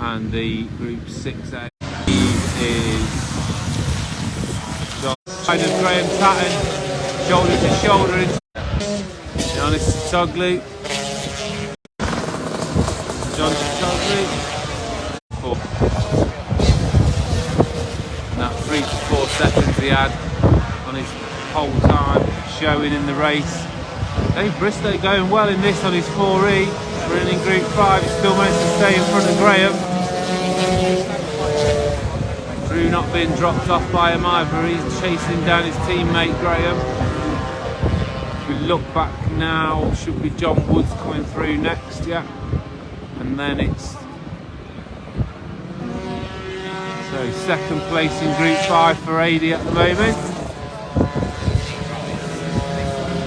and the Group 6A is John side of Graham Tatton, shoulder to shoulder. Giannis Toglu. John Toglu. And that 3 to 4 seconds he had on his whole time showing in the race. Dave Bristow going well in this on his 4E. Running in Group 5, he still managed to stay in front of Graham. Drew not being dropped off by him either, he's chasing down his teammate Graham. If we look back now, should be John Woods coming through next, yeah. And then it's... So second place in Group 5 for AD at the moment.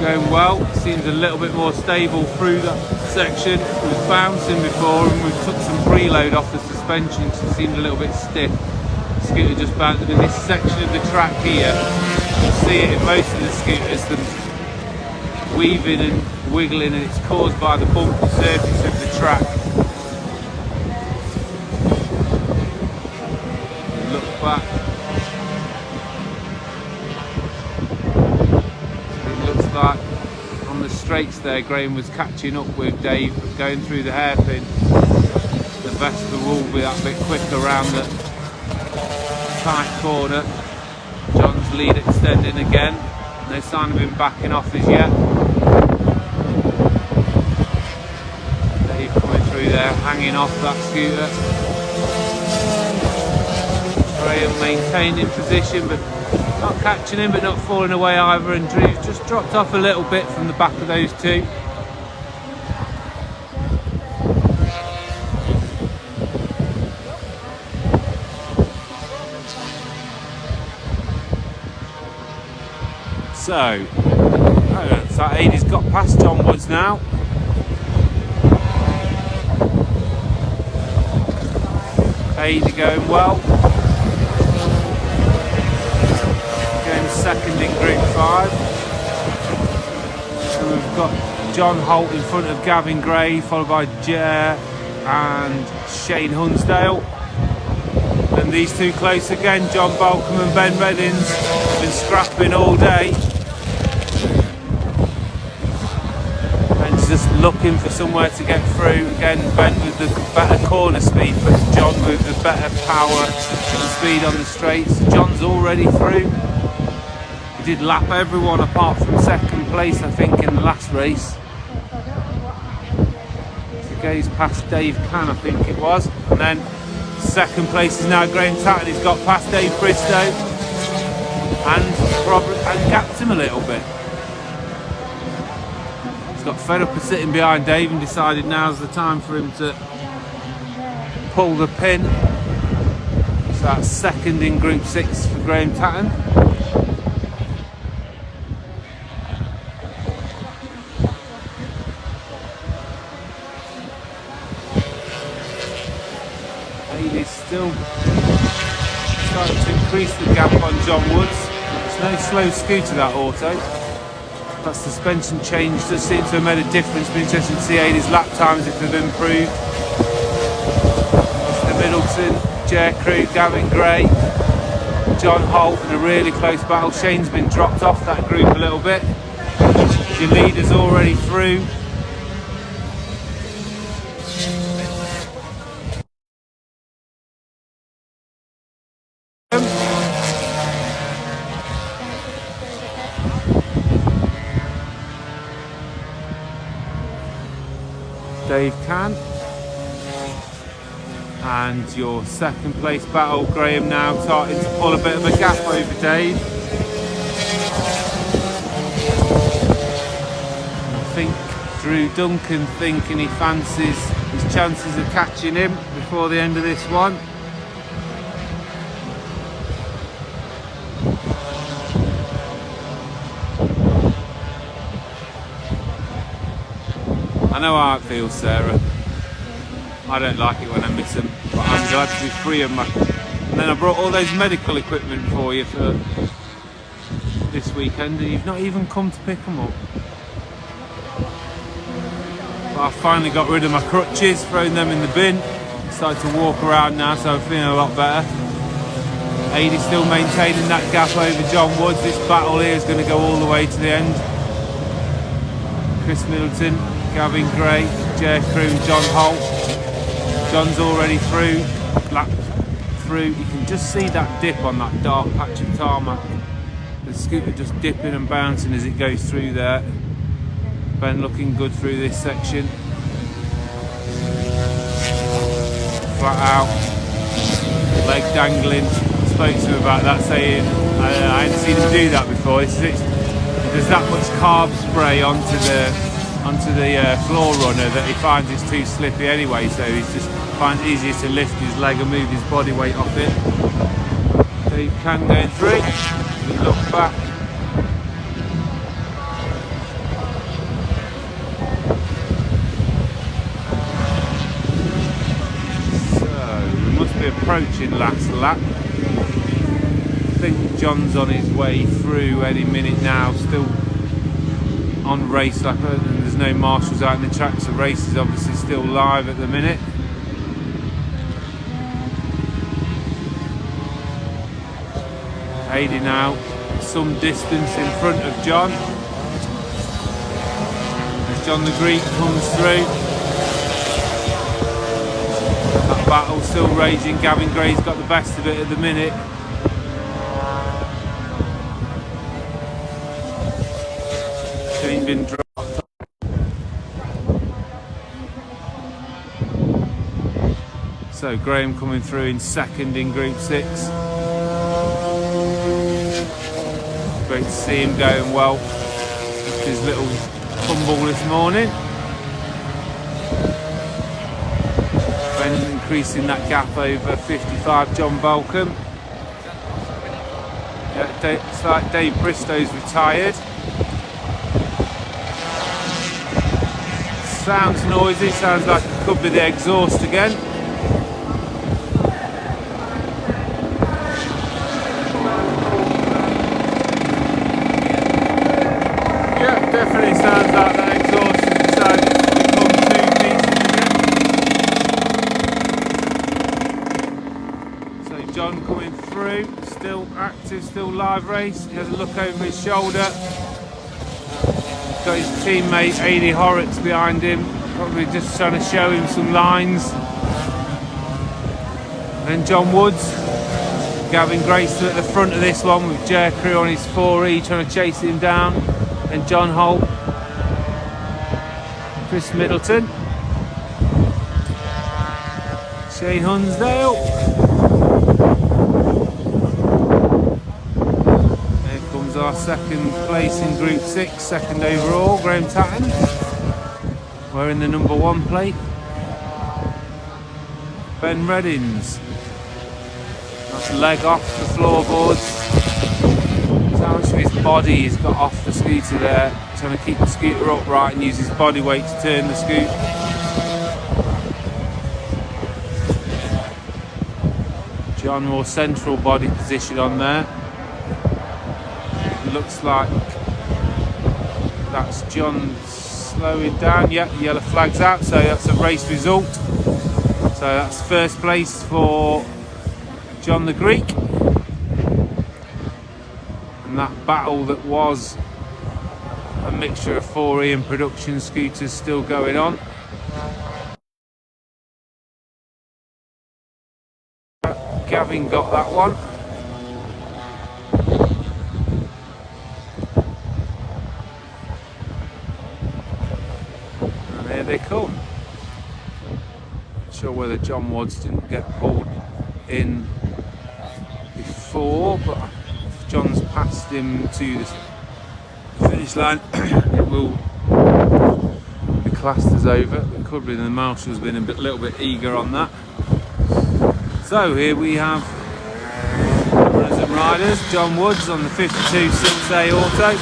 Going well, seems a little bit more stable through that section. It was bouncing before and we took some preload off the suspension because it seemed a little bit stiff. The scooter just bounced in this section of the track here. You can see it in most of the scooters, them weaving and wiggling, and it's caused by the bumpy surface of the track. Look back. Like on the straights there, Graham was catching up with Dave, but going through the hairpin, the Vespa will be that bit quicker around the tight corner. John's lead extending again, no sign of him backing off as yet. Dave coming through there, hanging off that scooter. Graham maintaining position, but not catching him, but not falling away either, and Drew's just dropped off a little bit from the back of those two. So, looks like Adie's got past John Woods now. Adie going well. Second in Group 5. So we've got John Holt in front of Gavin Gray, followed by Jer and Shane Hunsdale. And these two close again, John Balcombe and Ben Reddins have been scrapping all day. Ben's just looking for somewhere to get through. Again, Ben with the better corner speed, but John with the better power and speed on the straights. John's already through. He did lap everyone apart from second place, I think, in the last race. So goes past Dave Cann, I think it was. And then second place is now Graham Tatton. He's got past Dave Bristow and gapped him a little bit. He's got fed up of sitting behind Dave and decided now's the time for him to pull the pin. So that's second in Group 6 for Graham Tatton. He's still starting to increase the gap on John Woods. It's no slow scooter, that auto. That suspension change does seem to have made a difference. It's been interesting to see Adie's lap times if they've improved. Mr. Middleton, Jer Crew, Gavin Gray, John Holt in a really close battle. Shane's been dropped off that group a little bit. Your leader's already through. Dave Cann, and your second place battle, Graham now starting to pull a bit of a gap over Dave. I think Drew Duncan thinking he fancies his chances of catching him before the end of this one. I know how it feels, Sarah. I don't like it when I miss them, but I'm glad to be free of my... And then I brought all those medical equipment for you for this weekend, and you've not even come to pick them up. But I finally got rid of my crutches, thrown them in the bin. It's started to walk around now, so I'm feeling a lot better. Ady still maintaining that gap over John Woods. This battle here is going to go all the way to the end. Chris Middleton, Gavin Gray, J Crew, John Holt. John's already through, lapped through. You can just see that dip on that dark patch of tarmac. The scooter just dipping and bouncing as it goes through there. Ben looking good through this section. Flat out, leg dangling. Spoke to him about that, saying I hadn't seen him do that before. There's that much carb spray onto the floor runner that he finds it's too slippy anyway, so he just finds it easier to lift his leg and move his body weight off it. Dave Can going through. We look back. Approaching last lap. I think John's on his way through any minute now, still on race lap, and there's no marshals out in the track, so race is obviously still live at the minute. Ady now some distance in front of John as John the Greek comes through. That battle still raging. Gavin Gray's got the best of it at the minute. Chain been dropped. So Graham coming through in second in Group 6. Great to see him going well. His little fumble this morning. Increasing that gap over 55, John Balcombe. Yeah, it's like Dave Bristow's retired. Sounds noisy, sounds like it could be the exhaust again. Yeah, definitely sounds like that exhaust has decided to become too decent again. So John coming through, still active, still live race. He has a look over his shoulder. Got his teammate Ady Horrocks behind him, probably just trying to show him some lines. Then John Woods, Gavin Gray still at the front of this one with J Crew on his 4E trying to chase him down. Then John Holt, Chris Middleton, Shane Hunsdale. Our second place in Group 6, second overall, Graham Tatton. Wearing the number 1 plate. Ben Reddins. That's leg off the floorboards. So how much of his body he's got off the scooter there. Trying to keep the scooter upright and use his body weight to turn the scoot. John more central body position on there. Looks like that's John slowing down. Yeah, the yellow flag's out, so that's a race result. So that's first place for John the Greek. And that battle that was a mixture of 4E and production scooters still going on. Gavin got that one. Here they come. Not sure whether John Woods didn't get pulled in before, but if John's passed him to the finish line, it will be classed as over. It could be the marshal's been a little bit eager on that. So here we have runners and riders. John Woods on the 52 6A Auto.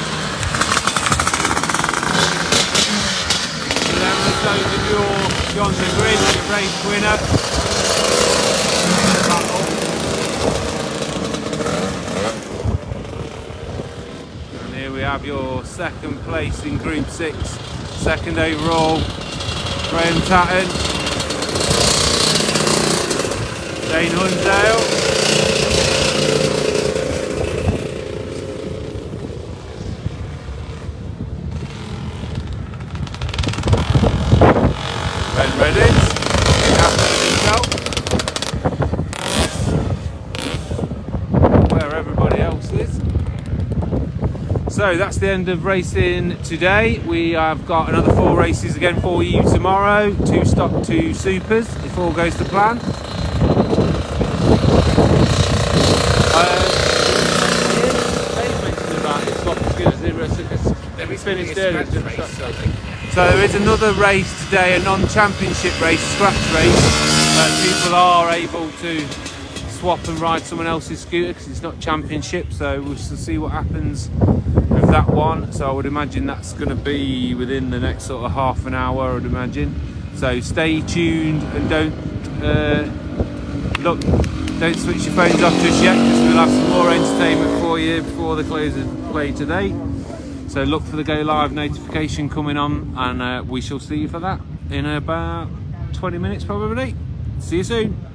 John the Greek, the race winner. And here we have your second place in Group 6, second overall, Graham Tatton. Dane Hunsdale. Ben Reddit. Where everybody else is. So that's the end of racing today. We have got another 4 races again for you tomorrow. 2 stock, 2 supers, if all goes to plan. So there is another race today, a non-championship race, scratch race. People are able to swap and ride someone else's scooter because it's not championship, so we'll see what happens with that one. So I would imagine that's going to be within the next sort of half an hour, I would imagine. So stay tuned and don't switch your phones off just yet, because we'll have some more entertainment for you before the close of play today. So look for the go live notification coming on, and we shall see you for that in about 20 minutes probably. See you soon.